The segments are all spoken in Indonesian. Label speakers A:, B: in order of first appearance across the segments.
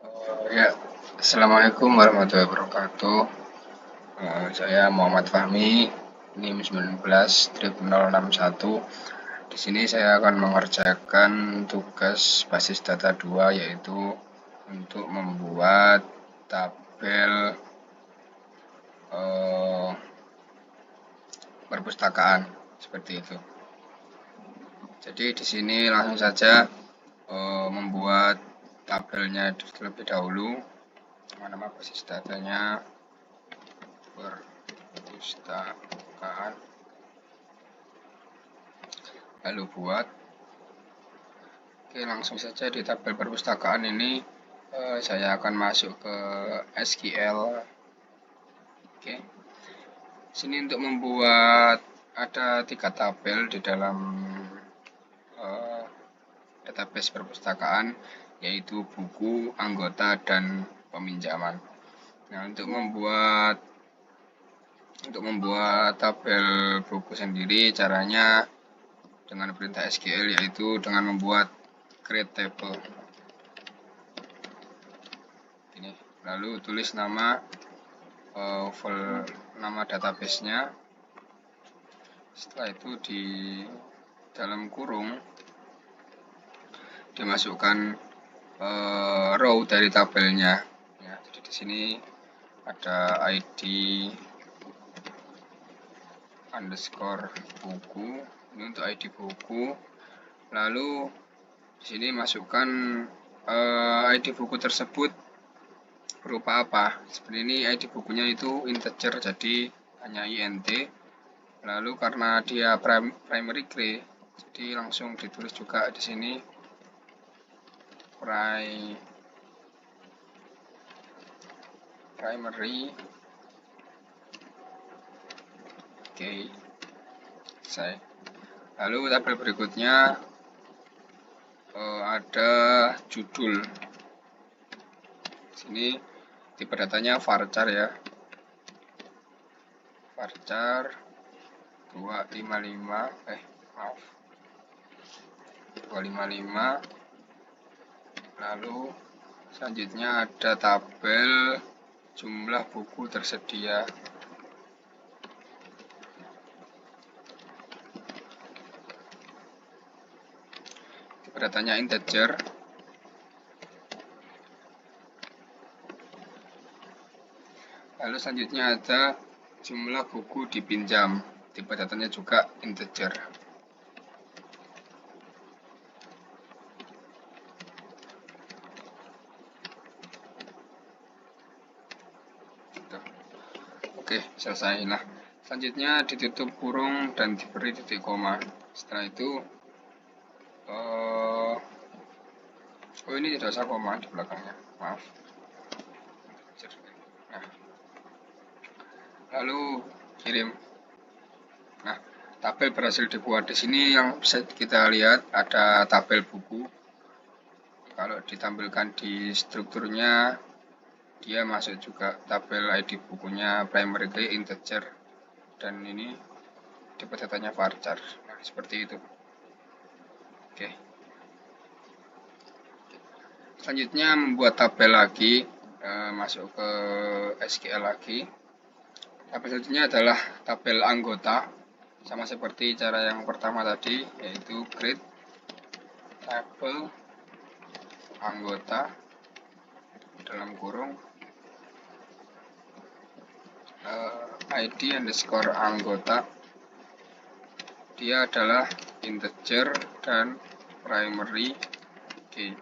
A: Ya, Assalamualaikum warahmatullahi wabarakatuh. Saya Muhammad Fahmi, NIM 19-061. Di sini saya akan mengerjakan tugas basis data 2, yaitu untuk membuat tabel perpustakaan seperti itu. Jadi di sini langsung saja membuat tabelnya terlebih dahulu. Nama basis datanya perpustakaan, lalu buat. Oke, langsung saja di tabel perpustakaan ini saya akan masuk ke SQL. Oke, sini untuk membuat ada 3 tabel di dalam database perpustakaan, yaitu buku, anggota, dan peminjaman. Nah, untuk membuat tabel buku sendiri, caranya dengan perintah SQL, yaitu dengan membuat create table. Ini, lalu tulis nama nama database-nya. Setelah itu di dalam kurung dimasukkan row dari tabelnya. Ya, jadi di sini ada ID underscore buku. Ini untuk ID buku. Lalu di sini masukkan ID buku tersebut berupa apa. Seperti ini, ID bukunya itu integer, jadi hanya int. Lalu karena dia primary key, jadi langsung ditulis juga di sini primary. Oke, selesai. Lalu tabel berikutnya ada judul. Sini tipe datanya varchar ya. Varchar 255. Lalu selanjutnya ada tabel jumlah buku tersedia. Tipe datanya integer. Lalu selanjutnya ada jumlah buku dipinjam. Tipe datanya juga integer. Oke, selesai. Nah, selanjutnya ditutup kurung dan diberi titik koma. Setelah itu ini tidak usah koma di belakangnya, maaf. Nah, lalu kirim. Nah, tabel berhasil dibuat. Di sini yang bisa kita lihat ada tabel buku. Kalau ditampilkan di strukturnya, dia masuk juga tabel ID bukunya primary key integer, dan ini tipe datanya varchar. Nah, seperti itu. Oke. Selanjutnya membuat tabel lagi, masuk ke SQL lagi. Tabel selanjutnya adalah tabel anggota, sama seperti cara yang pertama tadi, yaitu create tabel anggota dalam kurung ID underscore anggota. Dia adalah integer dan primary key.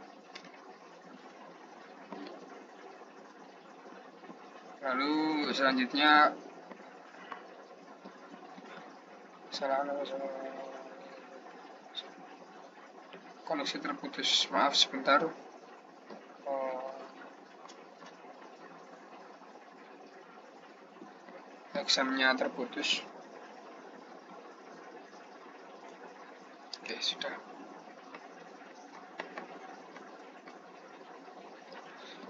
A: Lalu selanjutnya koneksi terputus, maaf sebentar. Examnya terputus. Oke, sudah.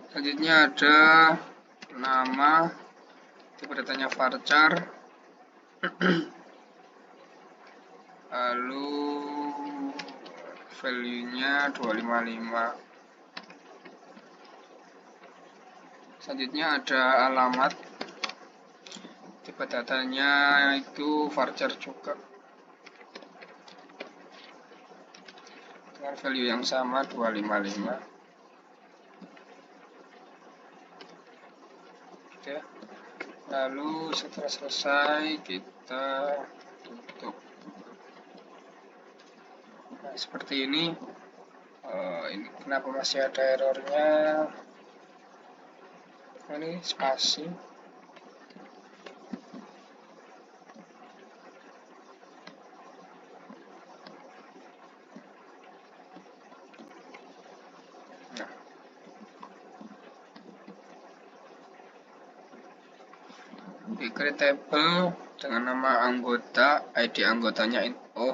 A: Selanjutnya ada nama, tipe datanya varchar, lalu value-nya 255. Selanjutnya ada alamat. Tipe datanya itu varchar juga. Dengan value yang sama 255. Oke. Lalu setelah selesai kita tutup. Nah, seperti ini. Ini kenapa masih ada errornya? Ini spasi. Nah, di create table dengan nama anggota, ID anggotanya oh,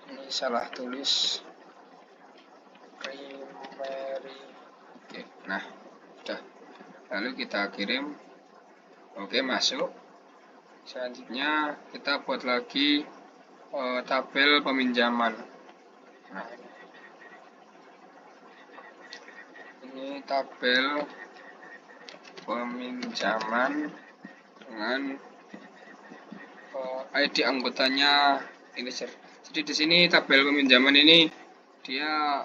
A: ini salah tulis. Primary. Oke, nah, udah. Lalu kita kirim. Oke, masuk. Selanjutnya kita buat lagi tabel peminjaman. Nah, ini tabel peminjaman dengan ID anggotanya integer. Jadi di sini tabel peminjaman ini dia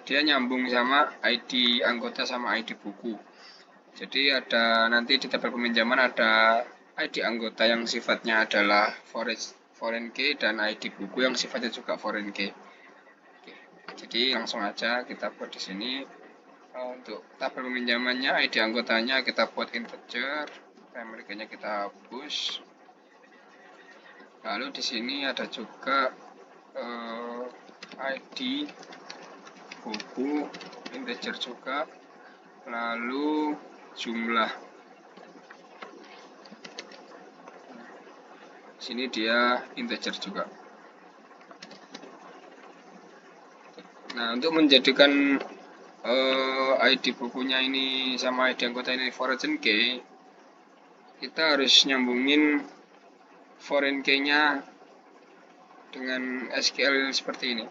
A: dia nyambung sama ID anggota sama ID buku. Jadi ada nanti di tabel peminjaman ada ID anggota yang sifatnya adalah foreign key dan ID buku yang sifatnya juga foreign key. Oke, jadi langsung aja kita buat di sini. Untuk tabel peminjamannya, ID anggotanya kita buat integer, primary key-nya kita hapus. Lalu di sini ada juga ID buku integer juga. Lalu jumlah. Sini dia integer juga. Nah, untuk menjadikan ID bukunya ini sama ID anggota ini foreign key, kita harus nyambungin foreign key-nya dengan SQL seperti ini.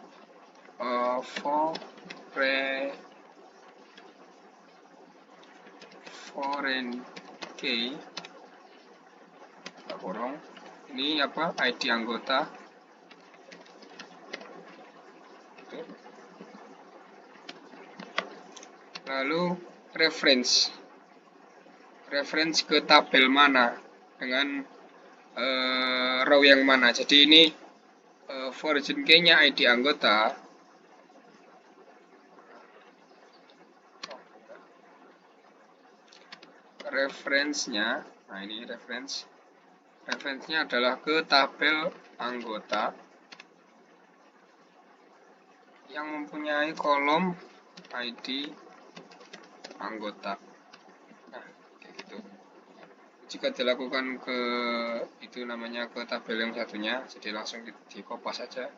A: Foreign key kurang ini apa, ID anggota. Oke. Lalu reference ke tabel mana dengan row yang mana. Jadi ini foreign key-nya ID anggota, reference-nya, nah ini reference-nya adalah ke tabel anggota yang mempunyai kolom ID anggota. Nah, kayak gitu. Jika dilakukan ke itu namanya ke tabel yang satunya, jadi langsung di kopas saja.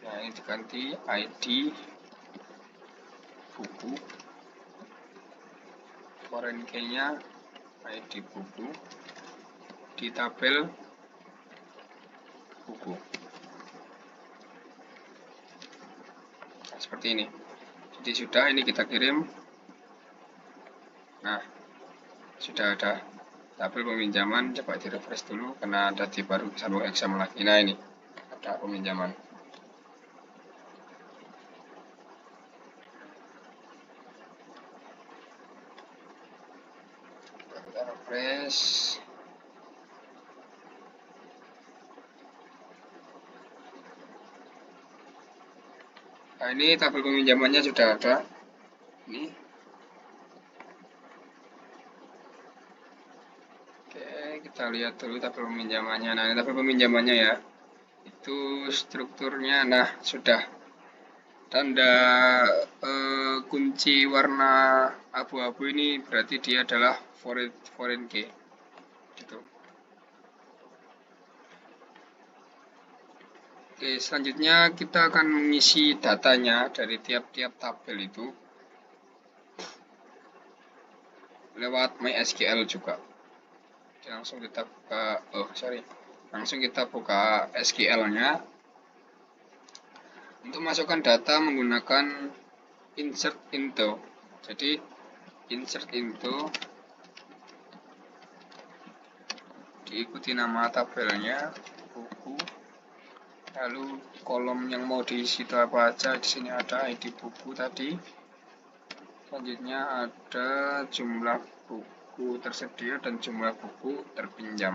A: Nah, ini diganti ID buku, foreign key-nya ID buku di tabel buku. Nah, seperti ini. Jadi sudah, ini kita kirim. Nah, sudah ada tabel peminjaman. Coba di refresh dulu karena tadi baru sambung exam lagi. Nah, ini ada peminjaman. Kita refresh. Nah, ini tabel peminjamannya sudah ada. Ini. Oke, kita lihat dulu tabel peminjamannya. Nah, ini tabel peminjamannya ya. Itu strukturnya. Nah, sudah. Tanda kunci warna abu-abu ini berarti dia adalah foreign key. Gitu. Oke, selanjutnya kita akan mengisi datanya dari tiap-tiap tabel itu lewat MySQL juga. Jadi langsung kita buka, Langsung kita buka SQL-nya. Untuk masukkan data menggunakan insert into. Jadi insert into, diikuti nama tabelnya, buku, lalu kolom yang mau diisi itu apa aja. Di sini ada ID buku tadi. Selanjutnya ada jumlah buku tersedia dan jumlah buku terpinjam.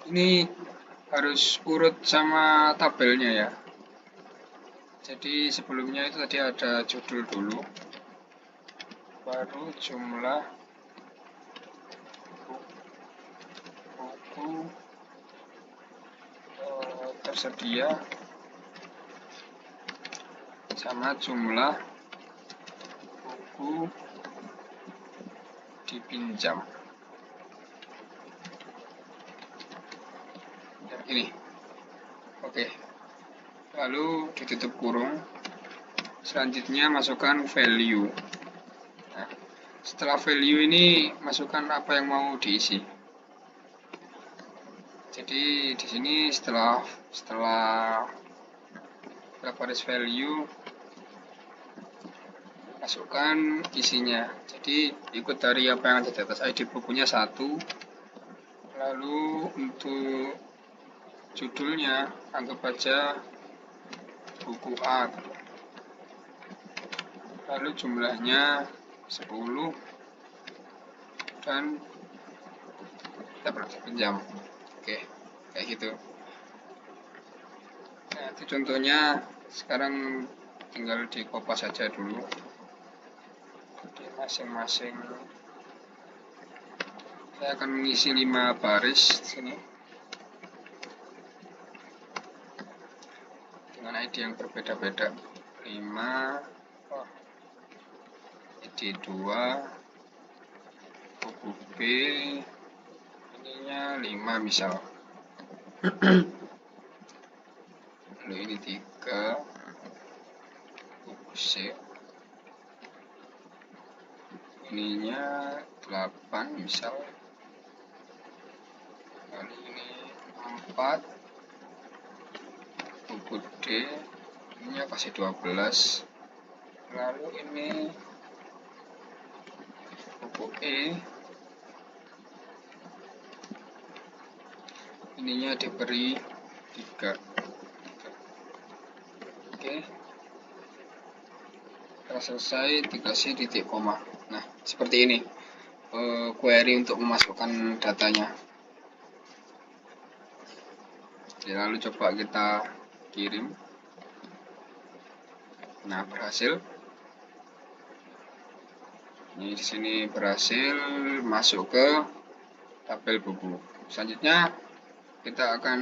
A: Ini harus urut sama tabelnya ya. Jadi sebelumnya itu tadi ada judul dulu, baru jumlah buku tersedia sama jumlah buku dipinjam. Ini oke, lalu ditutup kurung. Selanjutnya masukkan value. Nah, setelah value ini masukkan apa yang mau diisi. Jadi di sini setelah baris value, masukkan isinya. Jadi ikut dari apa yang ada di atas. ID bukunya 1. Lalu untuk judulnya anggap aja buku A. Lalu jumlahnya 10 dan kita pinjam. Oke, kayak gitu. Nah, itu contohnya. Sekarang tinggal di copy saja dulu di masing-masing. Saya akan mengisi 5 baris di sini dengan ID yang berbeda-beda. 5, ID 2, buku B, ininya 5 misal. Lalu ini 3, buku C, ininya 8 misal. Lalu ini 4, buku D, ininya kasih 12. Lalu ini buku E, ininya diberi 3. Oke, setelah selesai dikasih titik koma. Nah, seperti ini query untuk memasukkan datanya. Oke, lalu coba kita kirim. Nah, berhasil. Ini di sini berhasil masuk ke tabel buku. Selanjutnya kita akan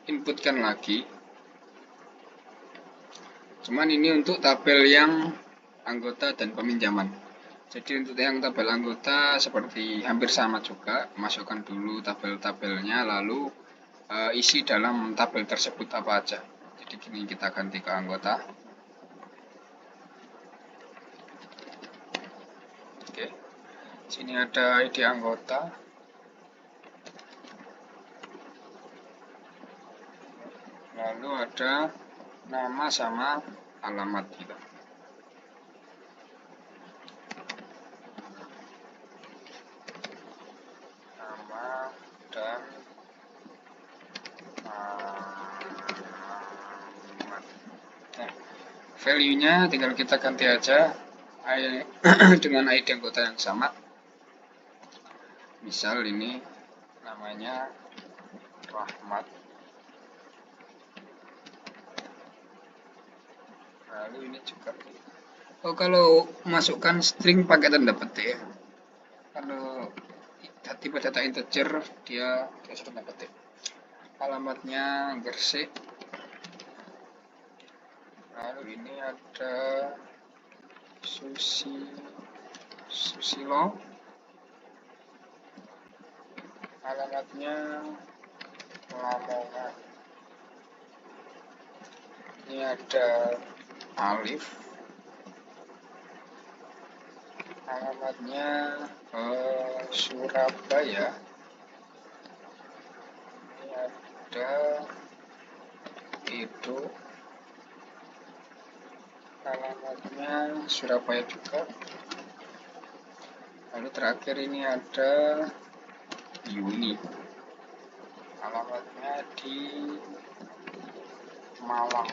A: inputkan lagi. Cuman ini untuk tabel yang anggota dan peminjaman. Jadi untuk yang tabel anggota seperti hampir sama juga. Masukkan dulu tabel-tabelnya, lalu isi dalam tabel tersebut apa aja. Jadi gini, kita ganti ke anggota. Oke, sini ada ID anggota. Lalu ada nama sama alamat kita. Nama dan alamat. Nah, value-nya tinggal kita ganti aja dengan ID anggota yang sama. Misal ini namanya Rahmat. Lalu ini juga. Oh, kalau masukkan string pakai tanda petik ya. Kalau tipe data integer dia tanda petik. Alamatnya Gresik. Lalu ini ada Susilo. Alamatnya Lamongan. Ini ada Alif. alamatnya Surabaya. Ini ada itu, alamatnya Surabaya juga. Lalu terakhir ini ada Yuni, alamatnya di Malang.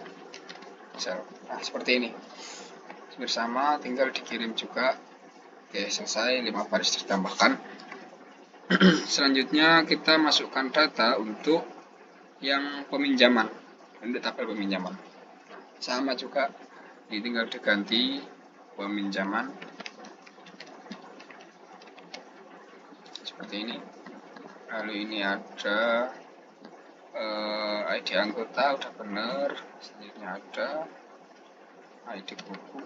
A: Nah, seperti ini. Bersama tinggal dikirim juga. Oke, selesai, 5 baris ditambahkan. Selanjutnya kita masukkan data untuk yang peminjaman, untuk tabel peminjaman. Sama juga, ini tinggal diganti peminjaman seperti ini. Lalu ini ada ID anggota, udah benar. Selanjutnya ada ID buku.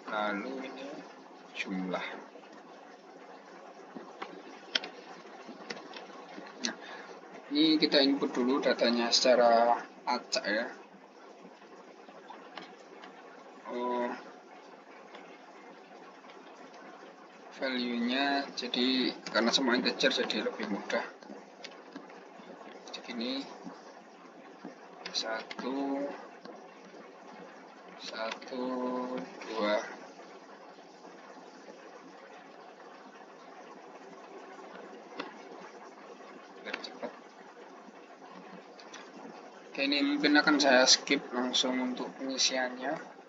A: Lalu ini jumlah. Nah, ini kita input dulu datanya secara acak ya. Value-nya jadi karena semua integer jadi lebih mudah. Jadi ini 1 2 biar cepat. Oke, ini mungkin akan saya skip langsung untuk pengisiannya.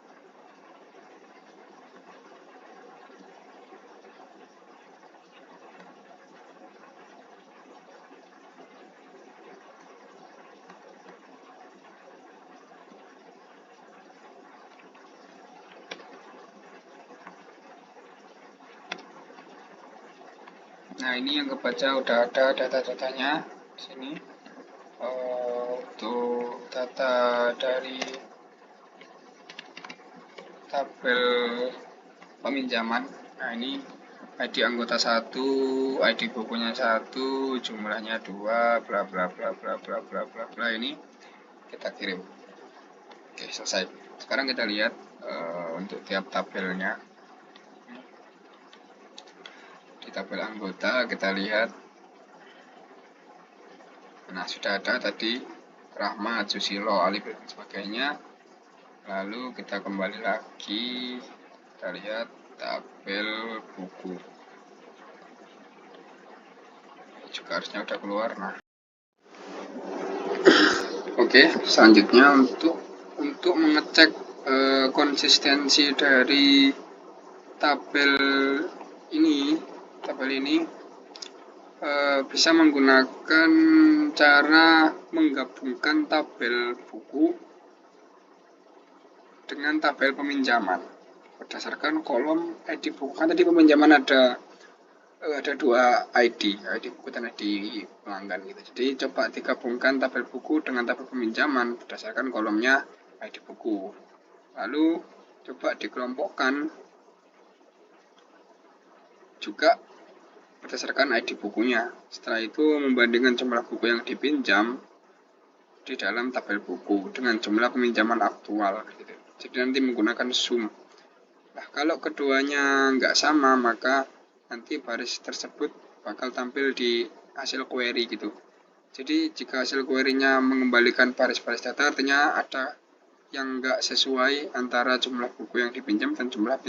A: Nah, ini yang kebaca udah ada data-datanya di sini. Untuk data dari tabel peminjaman. Nah, ini ID anggota 1, ID bukunya 1, jumlahnya 2, bla bla bla bla bla bla bla bla. Ini kita kirim. Oke, selesai. Sekarang kita lihat untuk tiap tabelnya. Di tabel anggota kita lihat, nah sudah ada tadi Rahmat, Susilo, Alif dan sebagainya. Lalu kita kembali lagi, kita lihat tabel buku. Ini juga harusnya udah keluar. Nah, oke, selanjutnya untuk mengecek konsistensi dari tabel ini bisa menggunakan cara menggabungkan tabel buku dengan tabel peminjaman berdasarkan kolom ID buku. Kan tadi peminjaman ada 2 ID buku dan ID pelanggan gitu. Jadi coba digabungkan tabel buku dengan tabel peminjaman berdasarkan kolomnya ID buku. Lalu coba dikelompokkan juga berdasarkan ID bukunya. Setelah itu membandingkan jumlah buku yang dipinjam di dalam tabel buku dengan jumlah peminjaman aktual gitu. Jadi nanti menggunakan sum. Nah, kalau keduanya nggak sama, maka nanti baris tersebut bakal tampil di hasil query gitu. Jadi jika hasil query-nya mengembalikan baris-baris data, artinya ada yang nggak sesuai antara jumlah buku yang dipinjam dan jumlah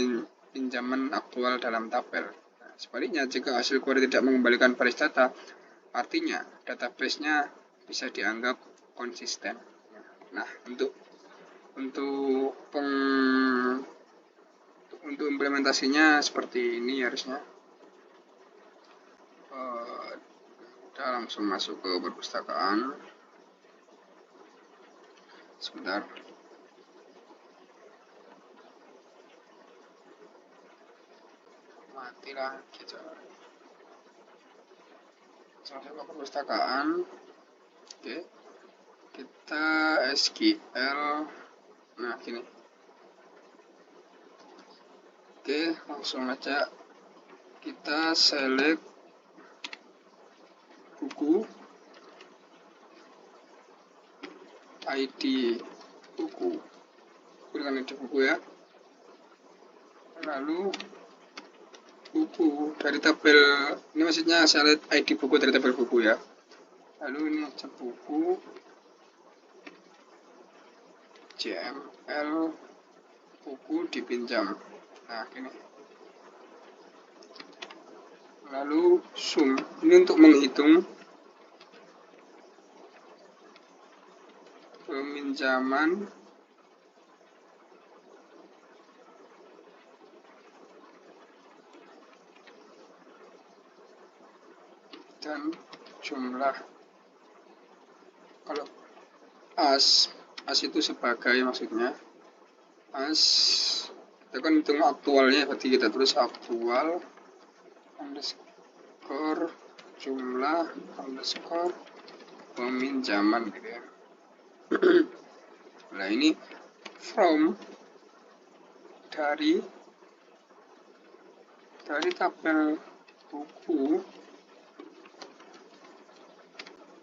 A: pinjaman aktual dalam tabel. Sebaliknya, jika hasil query tidak mengembalikan baris data, artinya database-nya bisa dianggap konsisten. Nah, untuk implementasinya seperti ini harusnya. Kita langsung masuk ke perpustakaan. Sebentar. Mati lagi coy. Masuk ke perpustakaan. Oke. Kita SQL. Nah, gini. Oke, langsung aja kita select buku, ID buku, dengan ID buku ya. Lalu buku dari tabel, ini maksudnya saya lihat ID buku dari tabel buku ya. Lalu ini cek buku JML buku dipinjam. Nah ini. Lalu sum, ini untuk menghitung peminjaman dan jumlah. Kalau as itu sebagai, maksudnya as kita kan hitung aktualnya, berarti kita tulis aktual underscore jumlah underscore peminjaman gitu ya. Nah ini from dari tabel buku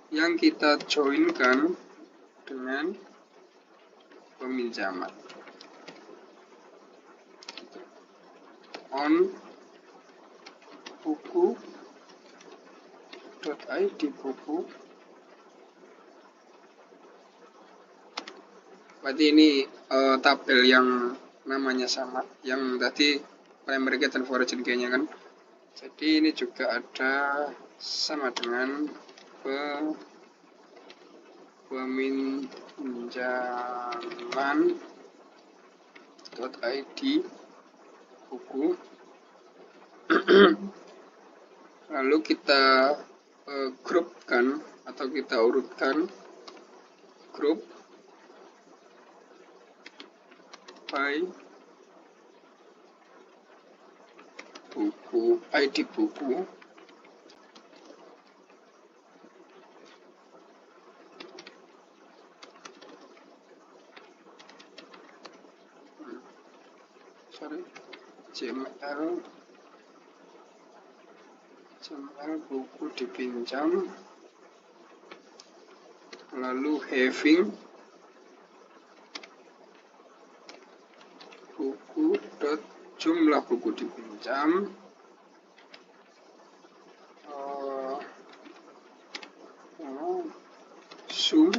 A: yang kita joinkan dengan peminjaman on buku.id buku. Berarti ini tabel yang namanya sama, yang tadi primary key dan foreign key-nya kan. Jadi ini juga ada sama dengan peminjaman.id buku. Lalu kita grupkan atau kita urutkan grup by buku, ID buku. JML buku dipinjam, lalu having buku dot jumlah buku dipinjam, sum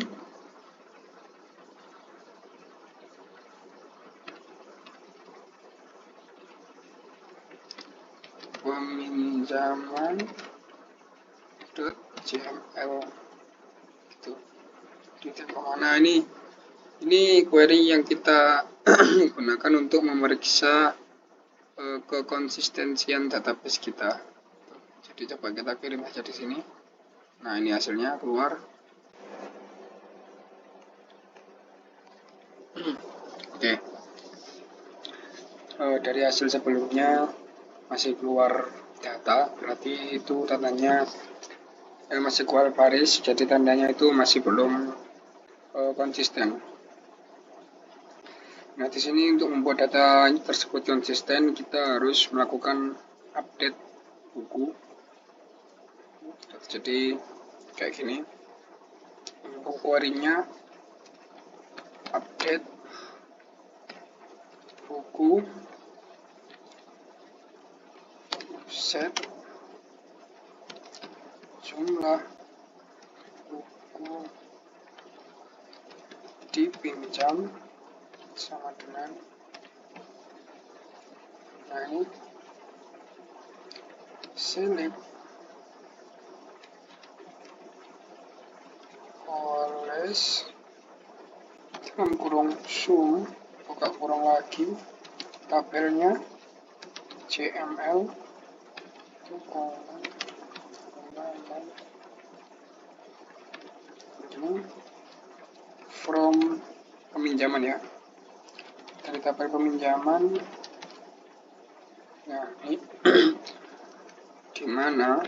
A: peminjaman .jml gitu. Titik kemana ini query yang kita gunakan untuk memeriksa kekonsistensian database kita. Jadi coba kita kirim aja di sini. Nah ini hasilnya keluar. Oke. Dari hasil sebelumnya masih keluar data, berarti itu tandanya masih keluar baris, jadi tandanya itu masih belum konsisten. Nah di sini untuk membuat data tersebut konsisten, kita harus melakukan update buku. Jadi kayak gini, untuk query-nya update buku set jumlah buku dipinjam sama dengan naik select oles dalam kurung sum, buka kurung lagi, tabelnya JML from peminjaman ya, dari tabel peminjaman. Nah ini di mana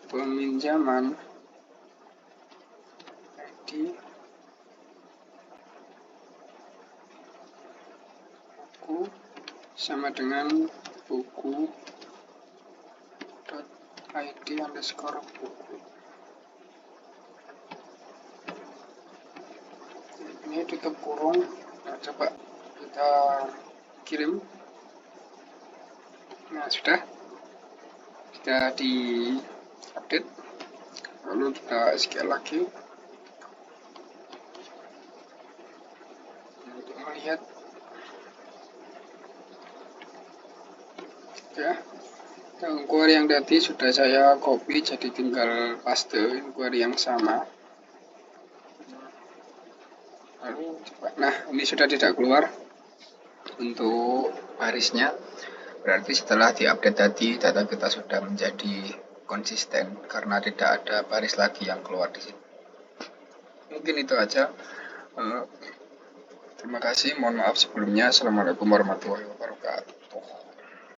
A: peminjaman ID buku sama dengan buku .id underscore buku. Ini ini tutup kurung. Nah, coba kita kirim. Nah, sudah di update, lalu kita SQL lagi untuk melihat. Ya, query yang tadi sudah saya copy, jadi tinggal paste query yang sama. Lalu coba, nah ini sudah tidak keluar untuk barisnya, berarti setelah diupdate tadi data kita sudah menjadi konsisten karena tidak ada baris lagi yang keluar di sini. Mungkin itu aja. Terima kasih, mohon maaf sebelumnya. Assalamualaikum warahmatullahi wabarakatuh.